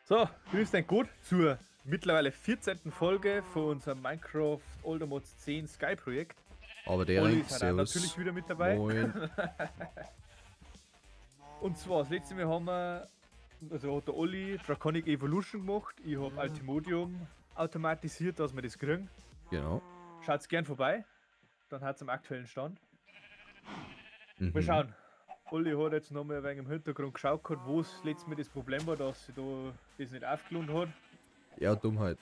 So, grüß dein Gut zur mittlerweile 14. Folge von unserem Minecraft Oldermods 10 Sky Projekt. Aber der Olli Rank, ist halt auch natürlich Servus. wieder mit dabei. Moin. Und zwar, das letzte Mal haben wir, also hat der Olli Draconic Evolution gemacht. Ich habe Altimodium automatisiert, dass wir das kriegen. Genau. Schaut's gern vorbei, dann hat es am aktuellen Stand. Mal Mhm. schauen. Olli hat jetzt nochmal ein wenig im Hintergrund geschaut, wo es letztes Mal das Problem war, dass sie da das nicht aufgelohnt hat. Ja, Dummheit.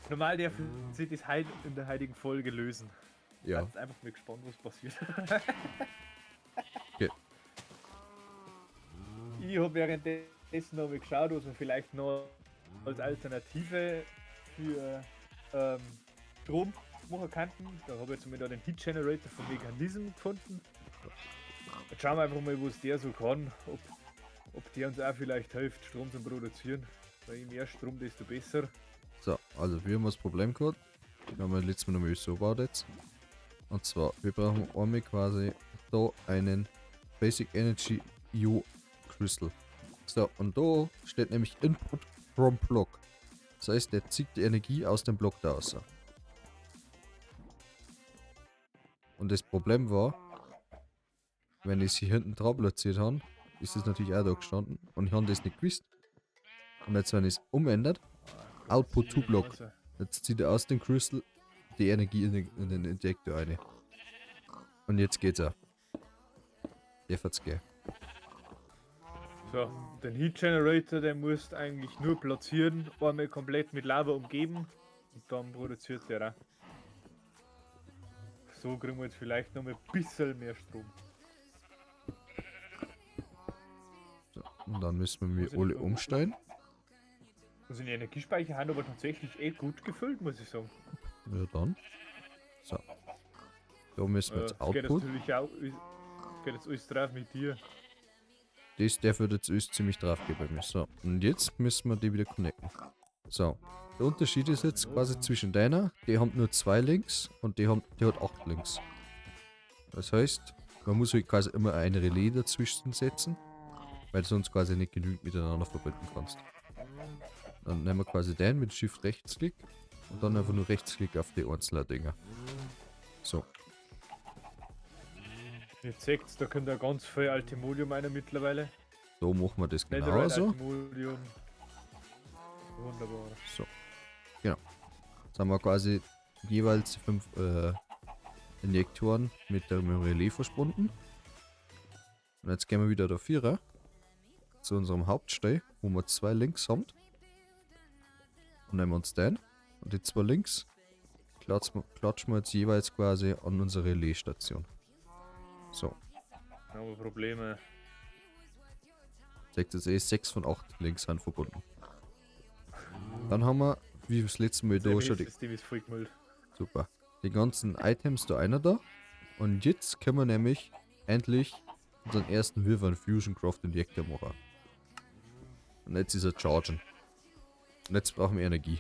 Normal darf sich das heute in der heutigen Folge lösen. Ja. Seid einfach mal gespannt, was passiert. Okay. Ich habe währenddessen noch mal geschaut, was wir vielleicht noch als Alternative für Strom machen könnten. Da habe ich jetzt mal da den Heat Generator von Mechanism gefunden. Jetzt schauen wir einfach mal, was der so kann. Ob der uns auch vielleicht hilft, Strom zu produzieren. Weil je mehr Strom, desto besser. So, also wir haben das Problem gehabt. Wir haben letztes Mal nochmal so gebaut jetzt. Und zwar, wir brauchen einmal quasi da einen Basic Energy U Crystal. So, und da steht nämlich Input from Block. Das heißt, der zieht die Energie aus dem Block da raus. Und das Problem war, wenn ich sie hinten drauf platziert habe, ist das natürlich auch da gestanden. Und ich habe das nicht gewusst. Und jetzt, wenn ich es umändert, Output to Block. Also, Jetzt zieht er aus dem Crystal die Energie in den Injektor rein. Und jetzt geht's auch. Der wird's gehen. so, den Heat Generator, den musst du eigentlich nur platzieren, einmal komplett mit Lava umgeben und dann produziert der auch. So kriegen wir jetzt vielleicht noch mal ein bisschen mehr Strom. So, und dann müssen wir Muss ich alle nicht noch- umstellen. Also die Energiespeicher haben aber tatsächlich gut gefüllt, muss ich sagen. Ja, dann. So. Da müssen wir jetzt Das geht jetzt Output. natürlich auch, geht jetzt alles drauf mit dir. Der wird jetzt alles ziemlich drauf gehen bei mir. So, und jetzt müssen wir die wieder connecten. So. Der Unterschied ist jetzt quasi zwischen deiner, die haben nur 2 Links und die hat 8 Links. Das heißt, man muss halt quasi immer ein Relais dazwischen setzen, weil du sonst quasi nicht genügend miteinander verbinden kannst. Dann nehmen wir quasi den mit Shift Rechtsklick und dann einfach nur Rechtsklick auf die einzelnen Dinger. So. Jetzt seht ihr, da könnt ihr ganz viel Altimodium rein mittlerweile. So machen wir das Netherite genauso. Altimodium. Wunderbar. So. Genau. Jetzt haben wir quasi jeweils 5 Injektoren mit dem Relais verbunden. Und jetzt gehen wir wieder der Vierer zu unserem Hauptstall, wo wir 2 Links haben. Und nehmen wir uns den. Und die 2 Links klatschen wir jetzt jeweils quasi an unsere Relaisstation. So. Dann haben wir Probleme. Seht ihr, 6 von 8 Links sind verbunden. Dann haben wir, wie das letzte Mal da schon, Das System ist voll gemüllt. super, die ganzen Items da einer da. Und jetzt können wir nämlich endlich unseren ersten Wyvern Fusion Craft Injector machen. Und jetzt ist er chargen. Und jetzt brauchen wir Energie.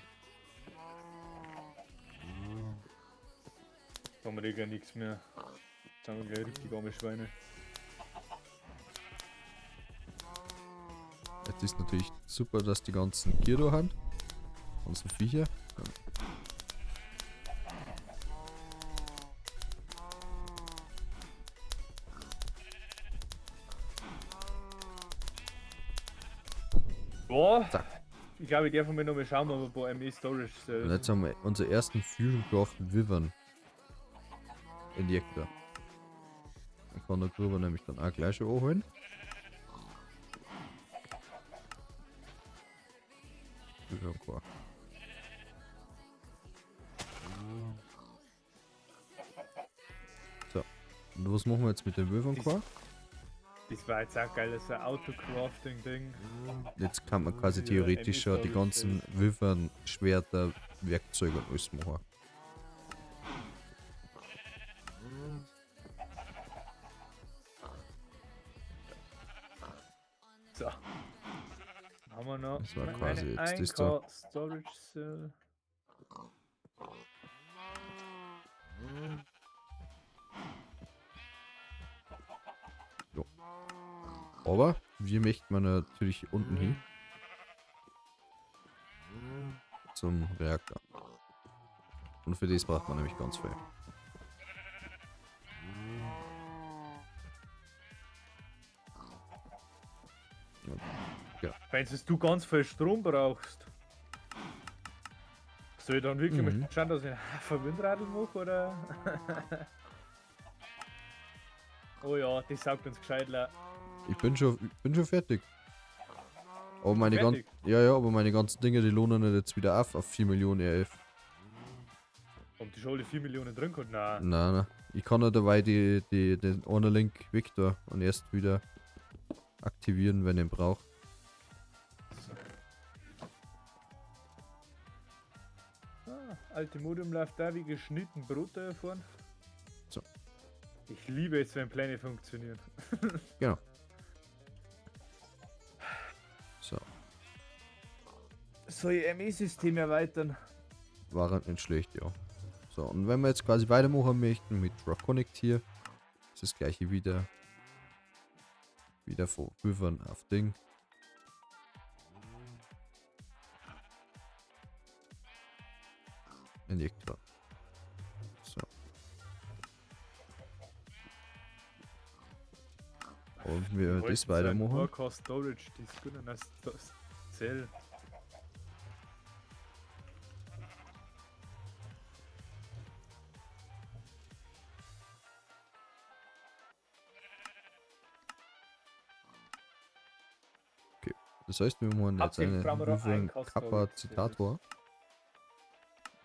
Da haben wir gar nichts mehr. Jetzt haben wir gleich richtig arme Schweine. Jetzt ist natürlich super, dass die ganzen Gier da haben. Unsere Viecher. Boah! Zack. Ich glaube, ich darf mir noch mal schauen, ob ein paar ME Storage Und Cells. jetzt haben wir unseren ersten Fusion Craft Wyvern Injector. Dann kann der Gruber nämlich dann auch gleich schon anholen. Wyvern Core. So. Und was machen wir jetzt mit dem Wyvern Core? Das war jetzt auch geil, das ist ein Auto-Crafting-Ding. Jetzt kann man quasi Ja, theoretisch schon die ME ganzen Wyvern, Schwerter, Werkzeuge und alles machen. So. Haben wir noch Das war quasi jetzt das 1K Storage Cell. Aber wir möchten man natürlich unten hin. zum Reaktor. Und für das braucht man nämlich ganz viel. Wenn du ganz viel Strom brauchst, soll ich dann wirklich mal schauen, dass ich einen Haufen Windradl mache, oder? Oh ja, die saugt uns gescheit leer. Ich bin schon fertig. Aber meine Fertig? aber meine ganzen Dinge, die lohnen nicht jetzt wieder auf 4 Millionen RF. Ob die schon alle 4 Millionen drin kommt? Nein. Nein. Ich kann nur dabei den einen Link Victor und erst wieder aktivieren, wenn ich ihn brauche. Alte Modem läuft da wie geschnitten Brot da vorne. So. Ich liebe es, wenn Pläne funktionieren. Genau. So. Soll ich ME-System erweitern? War halt nicht schlecht, ja. So, und wenn wir jetzt quasi weitermachen möchten mit Draconic hier, ist das gleiche wieder. Wieder von Wyvern auf Ding. Injektor. So. Und wir das weitermachen. Core Storage, die ist gut als das Zell. Das heißt, wir machen jetzt einen Wyvern Core Storage, Kapazitator.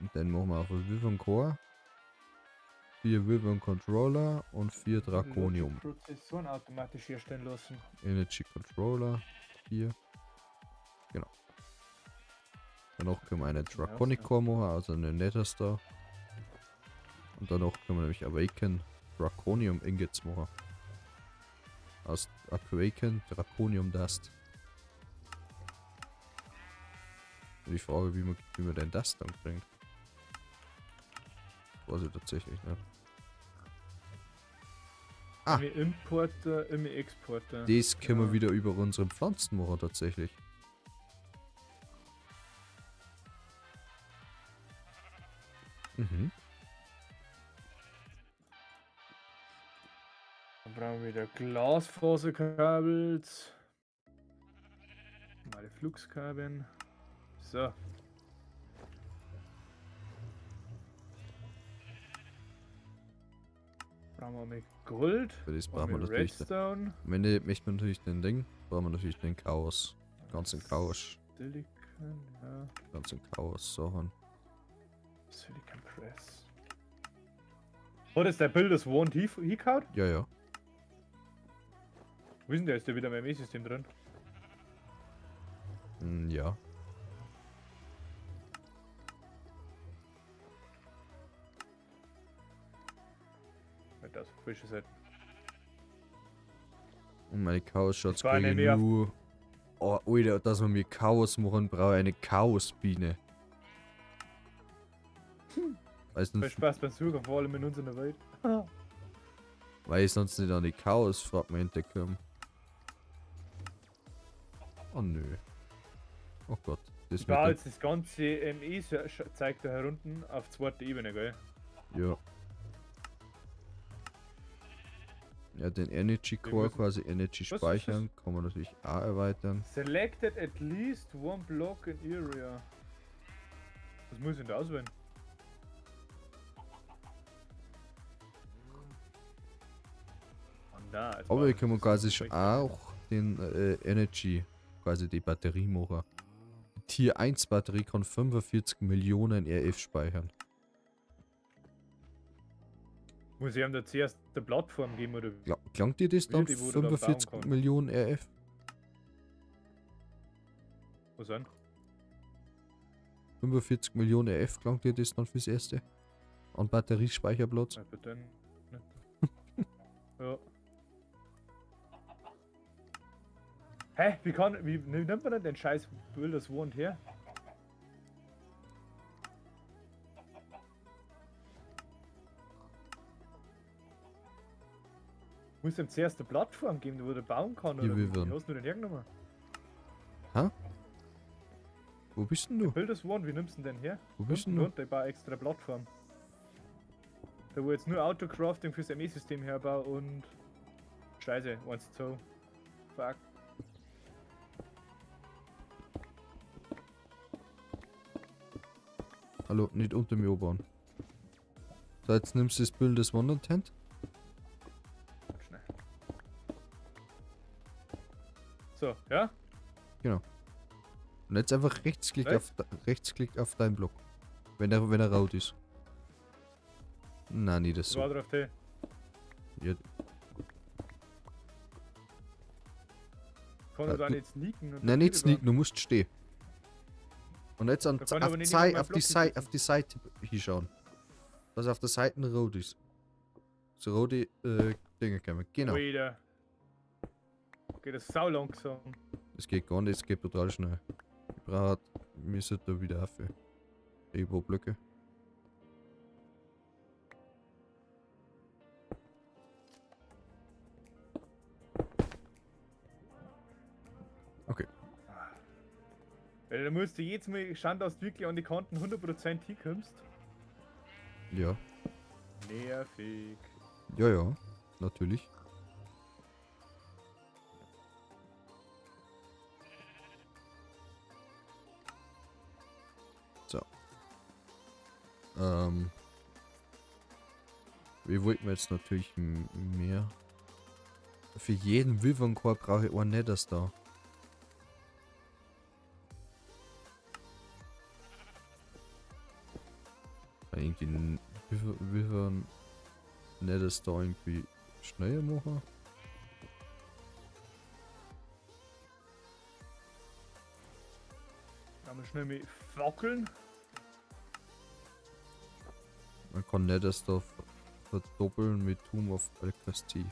Und dann machen wir auf einen Wyvern Core, 4 Wyvern Controller und 4 Draconium. Prozessoren automatisch herstellen lassen. Energy Controller 4. Genau. Danach können wir einen Draconic Core machen, also einen Netherstar. Und danach können wir nämlich Awaken Draconium Ingots machen. Aus Awaken Draconium Dust. Und die Frage, wie man denn das dann bringt. Weiß ich tatsächlich nicht. Ah. Immer Importer, immer Exporter. Das können wir wieder über unsere Pflanzen machen tatsächlich. Mhm. Dann brauchen wir wieder Glasfaserkabels. Normale Fluxkabeln. So. Brauchen wir mit Gold. Für das brauchen wir mit natürlich. Redstone. Wenn nicht, möchte man natürlich den Ding, brauchen wir natürlich den Chaos. Ganzen Chaos. Silicon, ja. Ganzen Chaos Sachen. Silicon Press. Oh, das ist der Bild, das One hingehauen? Ja, ja. Wo ist denn der? Ist der wieder im ME-System drin? Ja. Nicht das, frische Seite. Und meine Chaos Shots war kriege ich nämlich nur. Oh, Alter, dass wir mit Chaos machen, brauche ich eine Chaosbiene. Weil Viel Spaß beim Suchen, vor allem in unserer Welt. Weil ich sonst nicht an die Chaos-Fragmente komme. Oh nö. Oh Gott. Das Ja, wird jetzt das ganze ME zeigt da herunten auf zweiter Ebene, gell? ja. Ja, den Energy Core, müssen- quasi Energy Was ist speichern, kann man natürlich auch erweitern. Selected at least one block in area. Was muss ich denn da auswählen? Oh, da, jetzt Aber war hier das kann man das quasi ist schon richtig. auch den Energy, quasi die Batterie machen. Die Tier 1 Batterie kann 45 Millionen RF speichern. Muss ich ihm da zuerst eine Plattform geben oder Klangt dir das dann Die, wo du da bauen 45 kannst. Millionen RF? was an? 45 Millionen RF klangt dir das dann fürs erste? An Batteriespeicherplatz? Ja, bitte. Ne? Ja. Hä? Wie nimmt man denn den scheiß Builders One her? Muss ihm zuerst eine Plattform geben, wo er bauen kann, Ja, oder wir wie werden. hast du den hergenommen? Wo bist denn du? Builders One, wie nimmst du denn her? Wo bist denn Unten du? drunter, ich baue extra Plattform. Da wo jetzt nur Autocrafting fürs ME-System herbaue und... Scheiße, once so. Fuck. Hallo, nicht unter mir bauen. So, jetzt nimmst du das Bild des Wondertent. Schnell. So, ja? Und jetzt einfach Rechtsklick auf deinen Block. Wenn er rot ist. Nein, nicht das Das so. war drauf der. Ja, Kann Ja, er da du- nicht sneaken? und nein, nicht drüber? sneaken, du musst stehen. Und jetzt Da kann aber nicht mal mein auf Block auf die Seite hinschauen. Dass auf der Seite rot ist. So rote Dinge kommen. Genau. Alter. Geht das sau langsam. Das geht gar nicht, es geht total schnell. Ich brauche, müssen da wieder auf. Blöcke. Okay. Weil da musst du jetzt mal schauen, dass du wirklich an die Kanten 100% hinkommst. Ja. Nervig. Ja, ja. Natürlich. So. Wir wollten jetzt natürlich mehr. Für jeden Wyvern Core brauche ich einen Nether Star. Irgendwie einen Wyvern Nether Star irgendwie schneller machen. Kann man schnell mit fackeln. Man kann Nether Star verdoppeln mit Tomb of Alcasti.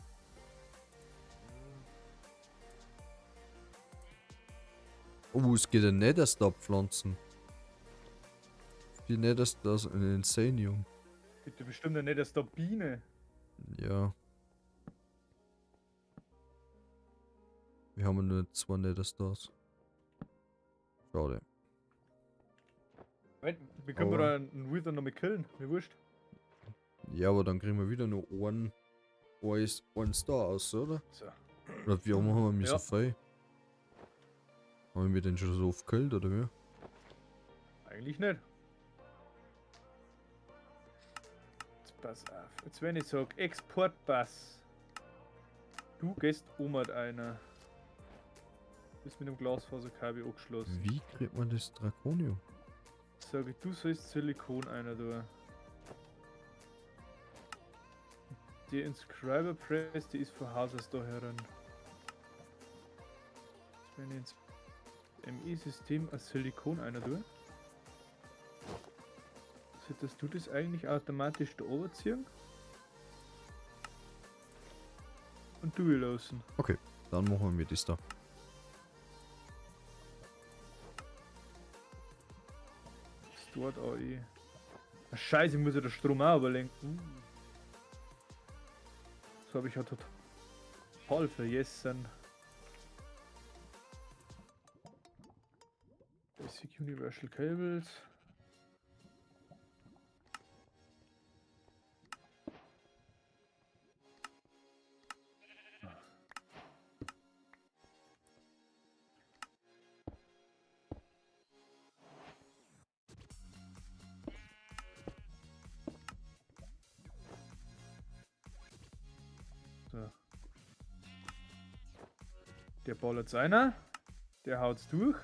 Oh, es geht ein Nether Star pflanzen. Die Nether Stars in Insanium. Bitte bestimmt nicht, dass da Biene. Ja. Wir haben nur 2 Nether Stars. Schade. Wie können wir Aber- da einen Wither noch mit killen? Mir wurscht. Ja, aber dann kriegen wir wieder nur einen Star aus, oder? So. Oder wie machen wir mich Ja. so viel? Haben wir den schon so oft gekillt, oder wie? Eigentlich nicht. Jetzt pass auf. Jetzt wenn ich sage Exportpass. Du gehst mit einer. Bist mit dem Glasfaserkabel angeschlossen. Wie kriegt man das Draconium? Sage ich, du sollst Silikon einer da. Die Inscriber Press, die ist von Haus aus da heran. Jetzt wenn ich ins ME-System als Silikon einer da. Solltest du das eigentlich automatisch da oberziehen? Und durchlassen. Dann machen wir das da. Das dort auch eh. Ah, Scheiße, ich muss ja den Strom auch überlenken. Das habe ich ja total vergessen. Basic Universal Cables. So. Der ballert seiner. Der haut's durch.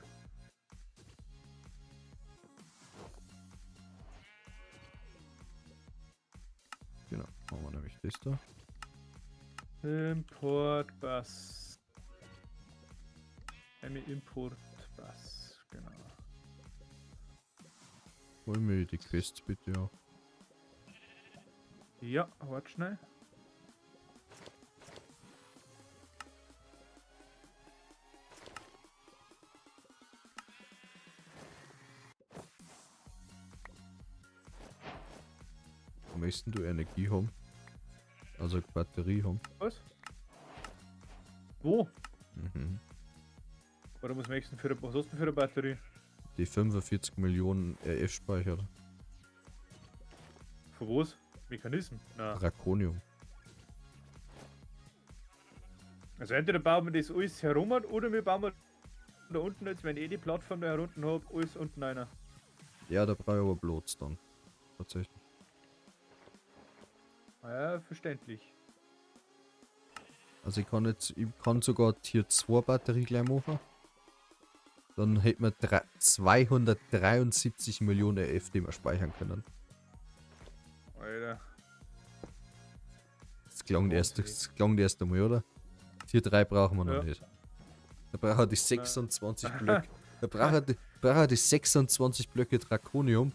Genau, machen wir nämlich das da. Importbus. Importbus, genau. Holen wir die Quests bitte auch. Ja, warte schnell. Möchtest du Energie haben? Also Batterie haben? Was? Wo? Mhm. Warum was möchtest du für eine, was hast du für eine Batterie? die 45 Millionen RF speichert. Für was? Mechanismen? Nein. Draconium. Also entweder bauen wir das alles herum oder wir bauen da unten jetzt, wenn ich die Plattform da herunten habe, alles unten einer. Ja, da brauche ich aber Blots dann. Tatsächlich. Ja, verständlich. Also ich kann sogar Tier 2 Batterie gleich machen. Dann hätten wir 273 Millionen RF, die wir speichern können. Alter. Das klang das erste Mal, oder? Tier 3 brauchen wir noch nicht. Da brauchen wir die 26 Blöcke. Da brauchen wir die 26 Blöcke Draconium.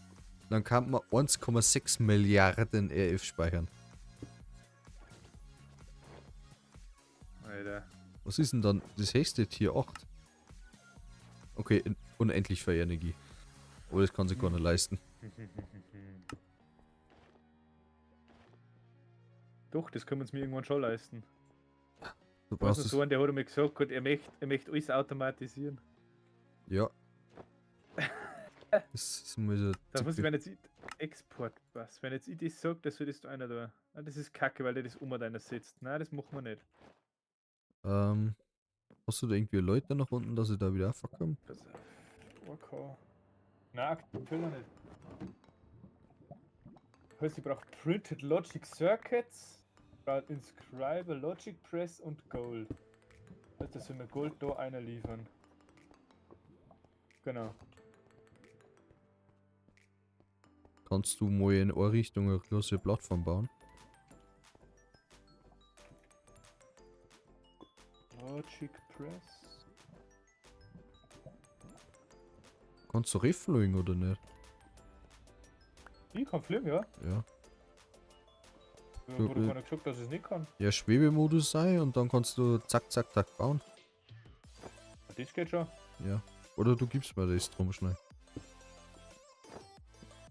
Dann kann man 1,6 Milliarden RF speichern. Alter. Was ist denn dann das höchste Tier 8? Okay, unendlich viel Energie. Aber das kann sich gar nicht leisten. Doch, das können wir uns mir irgendwann schon leisten. Du Was brauchst noch es. so ein, der hat mir gesagt, Gott, er möchte alles automatisieren. Ja. Das muss ja. Da muss ich, wenn jetzt ich Export was, wenn jetzt ich das sage, dass solltest du einer da. Ah, das ist kacke, weil der das um deiner setzt. Nein, das machen wir nicht. Hast du da irgendwie Leute nach unten, dass ich da wieder aufkomme? Pass auf. Okay. Nein, aktuell noch nicht. Heißt, ich brauche Printed Logic Circuits, brauche Inscriber, Logic Press und Gold. Das soll mir Gold da einer liefern. Genau. Kannst du mal in eine Richtung eine große Plattform bauen? Logic Press. Kannst du Riffling oder nicht? Ich kann fliegen, ja. Ja. Ja, Du, wurde keiner gesagt, dass ich es nicht kann. Ja, Schwebemodus sein und dann kannst du zack, zack, zack bauen. Das geht schon. Ja. Oder du gibst mir das drum schnell.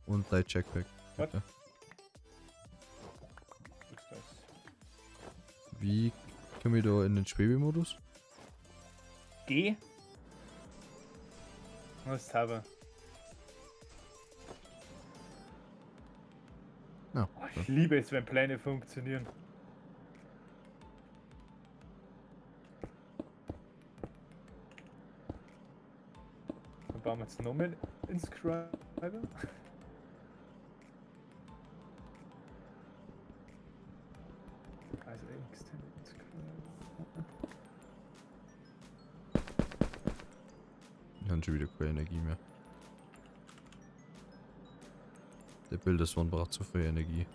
Und dein Checkpack. Was? Bitte. Was ist das? Wie komme ich da in den Schwebemodus? G. Was ist aber? Ja. Oh, ich liebe es, wenn Pläne funktionieren. Dann bauen wir jetzt noch mehr Inscriber. Also Extended Inscriber. Wir haben schon wieder keine Energie mehr. Der Bilderswan braucht zu viel Energie.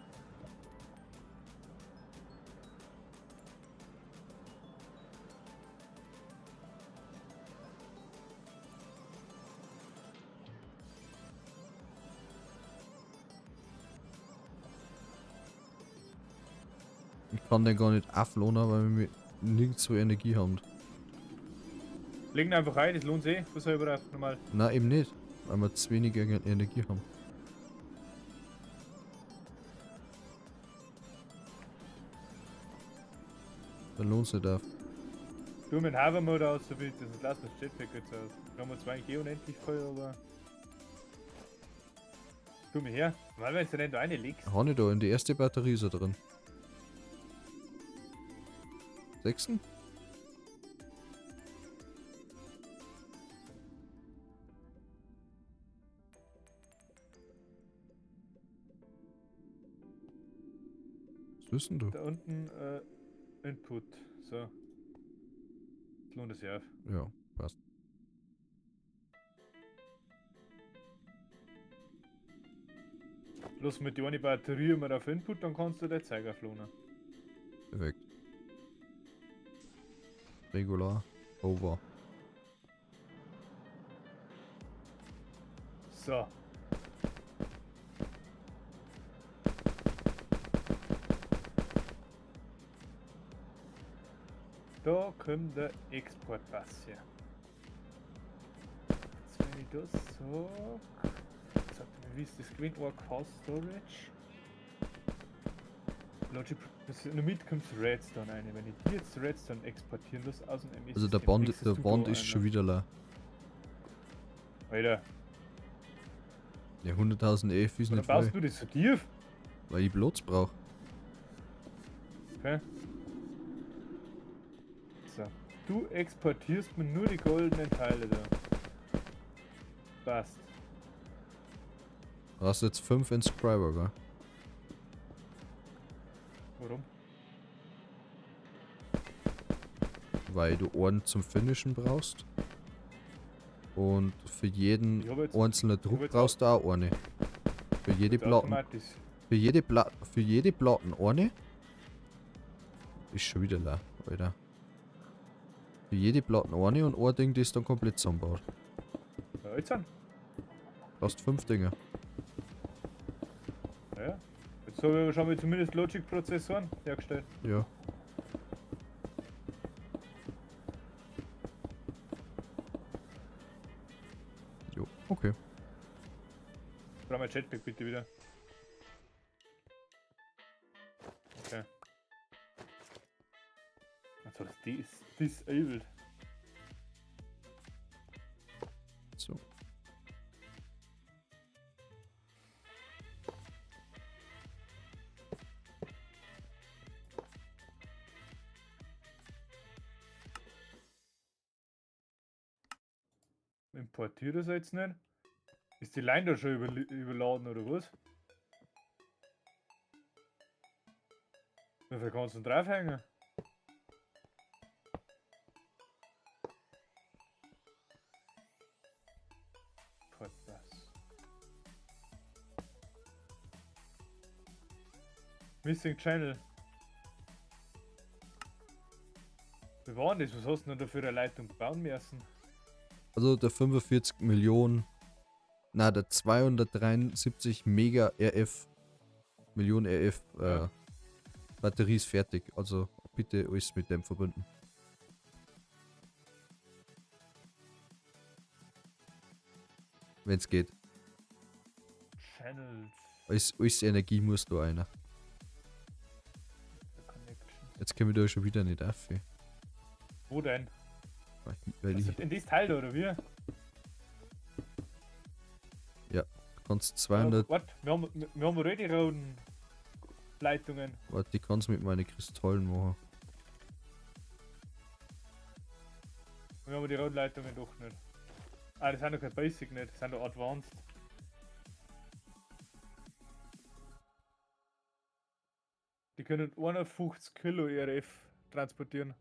Ich kann den gar nicht auflohnen, weil wir nirgends so Energie haben. Legen einfach rein, das lohnt sich. Was soll ich überhaupt normal? Nein, eben nicht. Weil wir zu wenig Energie haben. Dann lohnt es nicht auf. Du mit Hover-Mode aus, so bitte. Das lass das Jetpack jetzt aus. Wir haben wir zwar eigentlich unendlich voll, aber. Tu mir her. Weil wenn du nicht da eine legst. Habe ich da, in die erste Batterie ist er drin. 6? Was ist denn du? Da unten Input. So. Jetzt lohnt es sich auf. Ja, passt. Bloß mit der eine Batterie mal auf Input, dann kannst du den Zeiger auflohnen. Perfekt. Regular. Over. So. Da kommt der Exportpass her. Jetzt wenn ich das so. Sagt mir, wie ist das gewinnt? Cost Storage. Logic. Damit kommt Redstone rein. Wenn ich die jetzt Redstone exportieren lasse aus dem MS. Also der Band ist schon wieder leer. Alter, Ja, 100.000 EF ist Warum nicht voll, baust du das so tief? weil ich Platz brauche. Okay. So. Du exportierst mir nur die goldenen Teile da. Passt. Du hast jetzt 5 Inscriber, gell? Warum? Weil du Orden zum Finishen brauchst. Und für jeden Ich hab jetzt- einzelnen ich hab Druck jetzt brauchst du auch eine. Für jede Jetzt Platten. automatisch. Für jede Platten eine. Ist schon wieder leer, Alter. Für jede Platten eine und ein Ding, das dann komplett zusammenbaut. Ja, jetzt an. Du hast 5 Dinge. Ja. Jetzt habe ich schon mal zumindest Logic-Prozessoren hergestellt. Ja. Jo, okay. Brauchen wir Jetpack bitte wieder. Okay. Also das ist disabled. So. Importiere das jetzt nicht. Ist die Line da schon überladen oder was? Wie viel kannst du denn draufhängen? Port was? Missing Channel. Wie war denn das? Was hast du denn da für eine Leitung bauen müssen? Also der 45 Millionen. Na, der 273 Mega RF. Millionen RF Ja. Batterie ist fertig. Also bitte alles mit dem verbinden. Wenn es geht. Channels. Alles Energie muss da einer. Connection. Jetzt können wir da schon wieder nicht auf. Wo denn? Weil Also ich in das Teil da, oder wie? kannst 200. Warte, wir haben already roten Leitungen. Warte, die kannst mit meinen Kristallen machen. Wir haben die roten Leitungen doch nicht. Ah, das sind doch kein Basic nicht, das sind doch Advanced. Die können 51 Kilo RF transportieren.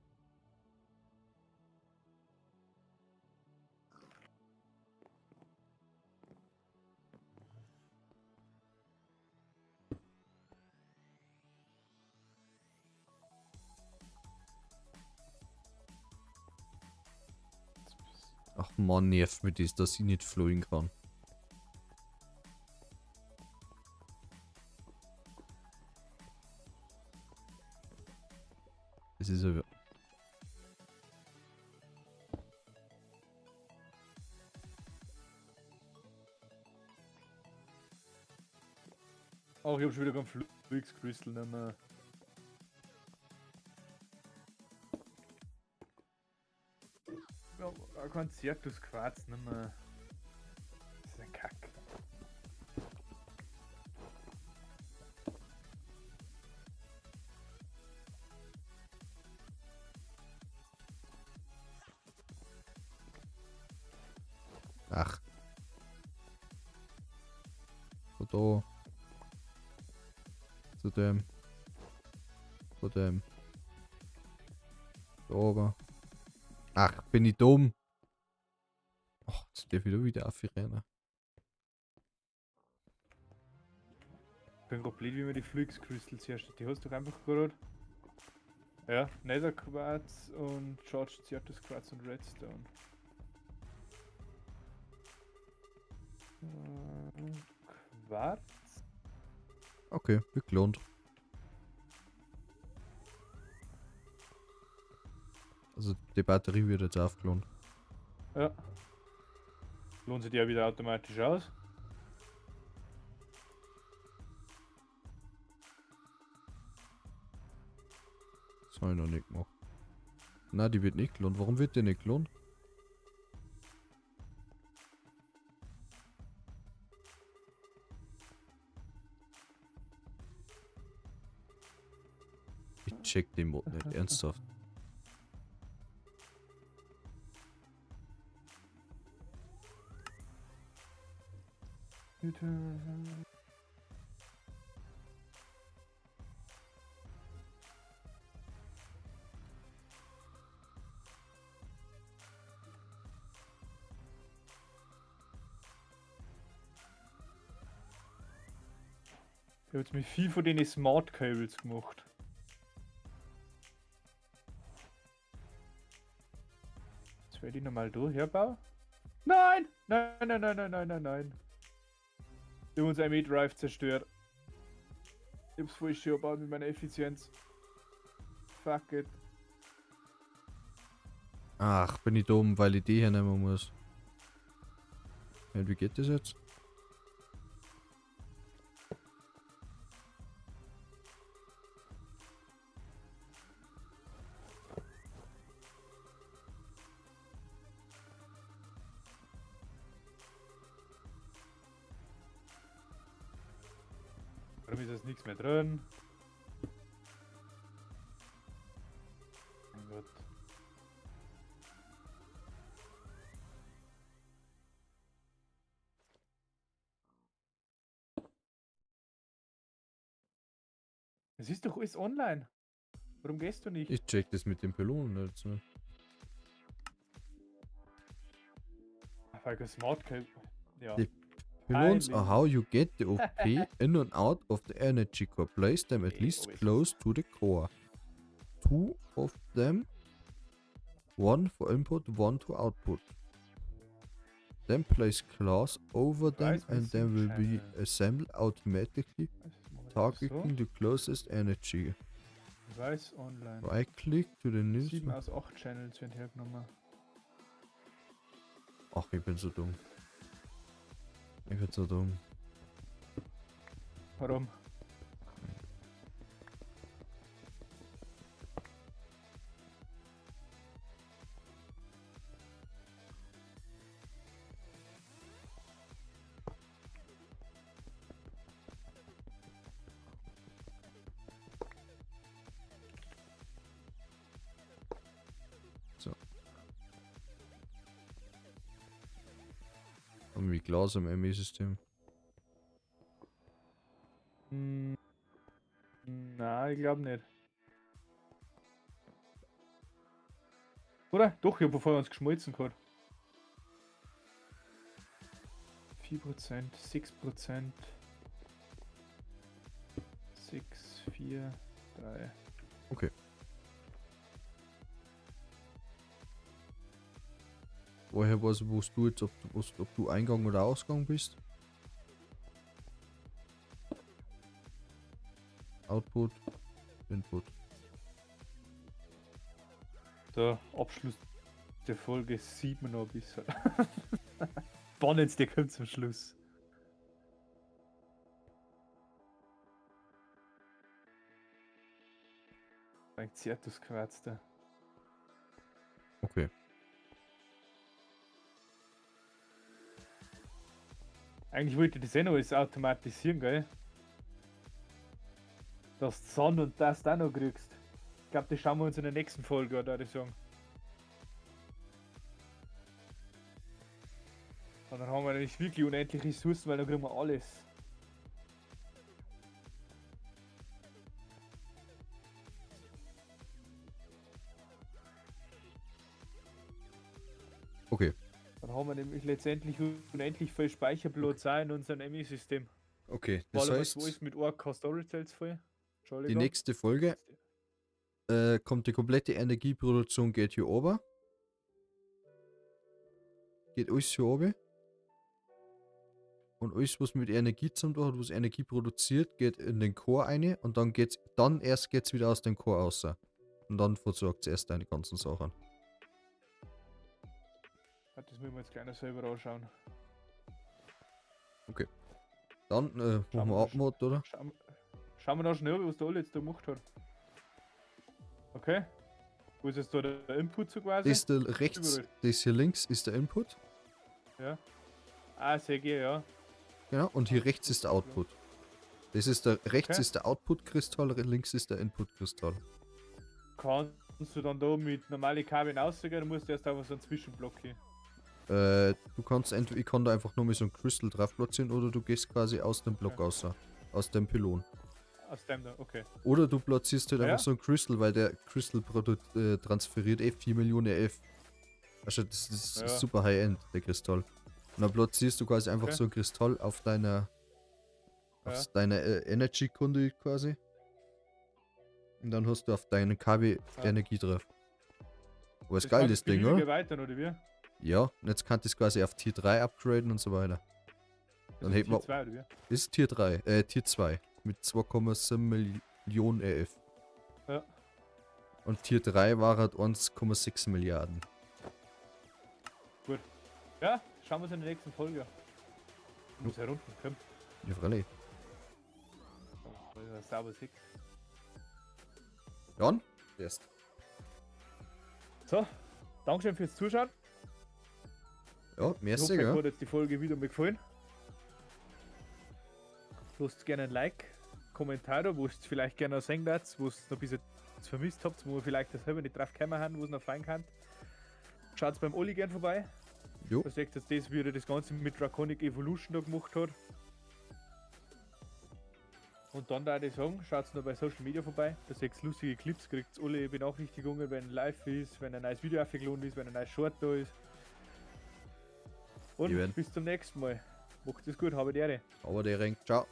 Ach man, nervt mich das, dass ich nicht fliegen kann. Das ist ja. Auch ich hab schon wieder kein Flux Crystal nicht mehr. Ja, auch kein Certus Quarz nicht mehr. Das ist ein Kack. Ach. Von da. Zu dem. Von dem. Da oben. Ach, bin ich dumm. Ach, jetzt darf ich da wieder aufrennen. Ich bin gerade blöd, wie man die Flux Crystals herstellt. Die hast du doch einfach gerade. Ja, Nether Quarz und Charged Certus Quarz und Redstone. Quarz? Okay, wird gelohnt. Also die Batterie wird jetzt aufgelohnt. Ja. Lohnt sich die ja wieder automatisch aus? Das habe ich noch nicht gemacht. Na, die wird nicht gelohnt. Warum wird die nicht gelohnt? check den Mod nicht, ernsthaft. Ich habe jetzt mit viel von den Smart Cables gemacht. Jetzt werde ich nochmal durchbauen. Nein! Nein, nein, nein, nein, nein, nein, nein. Wir haben uns ein Drive zerstört. Ich hab's voll schön gebaut mit meiner Effizienz. Fuck it. Ach, bin ich dumm, weil ich die hier nehmen muss. Ja, wie geht das jetzt? Warum ist jetzt nichts mehr drin? Mein Gott. Es ist doch alles online. Warum gehst du nicht? Ich check das mit den Pylonen nicht so. Weil kein Smart Cable. Ja. Die Pylons are Peinlich. how you get the OP in and out of the energy core. Place them at Okay, least always. close to the core. 2 of them. 1 for input, 1 to output. Then place class over them Weiß, and then will be Channel. assembled automatically, targeting the closest energy. Weiß online. Right click to the news. 7 aus 8 Channels werden hergenommen. Ach, ich bin so dumm. Ich bin so dumm. Warum? Haben wir Glas im ME-System? Hm, nein, ich glaube nicht. Oder? Doch, ich habe vorher uns geschmolzen gehabt. 4%, 6%. 6, 4, 3. Okay. Woher weißt du, wo du jetzt, ob du Eingang oder Ausgang bist? Output, Input. So, Abschluss der Folge 7 noch ein bisschen. Spannend, der kommt zum Schluss. Ein Zertus quatschte. Okay. Eigentlich wollte ich das eh noch alles automatisieren, gell? Dass du Sonn und das da noch kriegst. Ich glaube, das schauen wir uns in der nächsten Folge, oder würde ich sagen. Und dann haben wir nämlich wirklich unendlich Ressourcen, weil dann kriegen wir alles. Okay. Dann haben wir nämlich letztendlich unendlich viel Speicherplatz auch in unserem ME-System. Okay. Weil Das alles heißt, ist mit Orca Storage Cells voll. die Entschuldigung. nächste Folge kommt die komplette Energieproduktion geht hier oben. Geht alles hier oben. Und alles, was mit Energie zu tun hat, was Energie produziert, geht in den Core rein und dann geht's wieder aus dem Core raus. Und dann versorgt es erst deine ganzen Sachen. Das müssen wir jetzt gleich noch selber anschauen. Dann machen wir wir Abmod, oder? Schauen wir da schnell, was der alle jetzt da gemacht hat. Okay. Wo ist jetzt da der Input so quasi? Das da rechts, Überall. das hier links ist der Input. Ja. Ah, sehr gut, ja. Genau. Und hier rechts ist der Output. Das ist der rechts Okay. ist der Output-Kristall, links ist der Input-Kristall. kannst du dann da mit normalen Kabeln rausgehen, dann musst du erst einfach so einen Zwischenblock hin. Du kannst entweder, ich kann da einfach nur mit so einem Crystal drauf platzieren oder du gehst quasi aus dem Block raus, aus dem Pylon. Aus dem da, okay. Oder du platzierst halt Ja. einfach so ein Crystal, weil der Crystal transferiert 4 Millionen EF. Also das ist Ja. super High-End, der Kristall. Und dann platzierst du quasi einfach Okay. so ein Kristall auf deiner Energy-Kunde quasi. Und dann hast du auf deinen KB Ja. Energie drauf. Aber ist Das geil, kannst das du Ding, beliebig oder? erweitern, oder wie? Ja, und jetzt kannst du es quasi auf Tier 3 upgraden und so weiter. Dann Also hätten wir. Tier 2, oder wie? Das ist Tier 3, Tier 2. Mit 2,7 Millionen EF. Ja. Und Tier 3 war halt 1,6 Milliarden. Ja, schauen wir uns in der nächsten Folge an. Ich muss herunter, komm. Ja, freilich. Also, sauber 6. Jan? Erst. So, Dankeschön fürs Zuschauen. Ja, Ich merci, hoffe, euch ja. hat jetzt die Folge wieder mal gefallen. Lasst gerne ein Like, Kommentar da, wo ihr vielleicht gerne noch sehen würdet, wo ihr noch ein bisschen vermisst habt, wo ihr vielleicht das selber nicht drauf gekommen haben, wo ihr noch fein kann. Schaut beim Oli gern vorbei. Jo. Da seht ihr jetzt das, wie er das Ganze mit Draconic Evolution da gemacht hat. Und dann da ich sagen, schaut noch bei Social Media vorbei. Da seht ihr lustige Clips, kriegt alle Benachrichtigungen, wenn live ist, wenn ein neues Video aufgeladen ist, wenn ein neues Short da ist. Und Eben. bis zum nächsten Mal. Macht es gut, habe die Ehre. Aber der Ring. Ciao.